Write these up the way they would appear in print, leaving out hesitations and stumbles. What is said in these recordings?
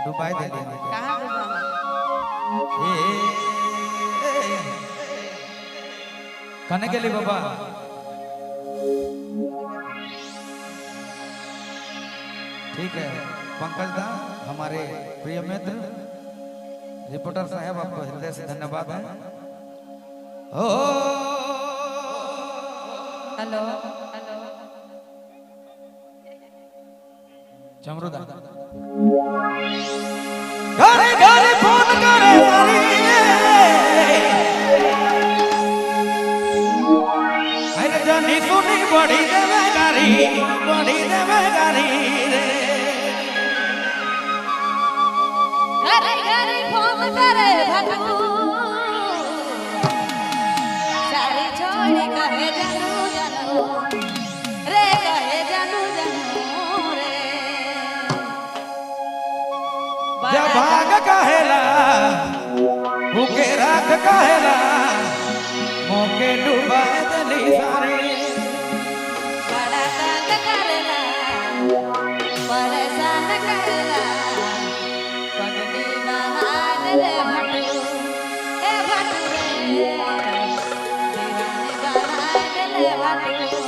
डुबाई दे दी कहाँ डूबा? कने के लिए बाबा ठीक है। पंकज दा हमारे प्रिय मित्र रिपोर्टर साहब आपको हृदय से धन्यवाद है। ओ हेलो हेलो चमरुदा घरे घरे फोन करे सारी अरे जानी सुनी बड़ी देवे गारी रे घरे घरे फोन करे भटू सारी छोड़ी कहे जानू जानू रे कहे जानू जानू रे जब भाग कहेला भूखे राख कहेला मोके डूबा दली सारी बड़ा तंग करला परेशान करला पगड़ी बहार रे भटू ए भटू रे दीवानी बहार रे भटू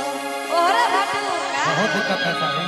और भटू का बहुत दिक्कत है सारी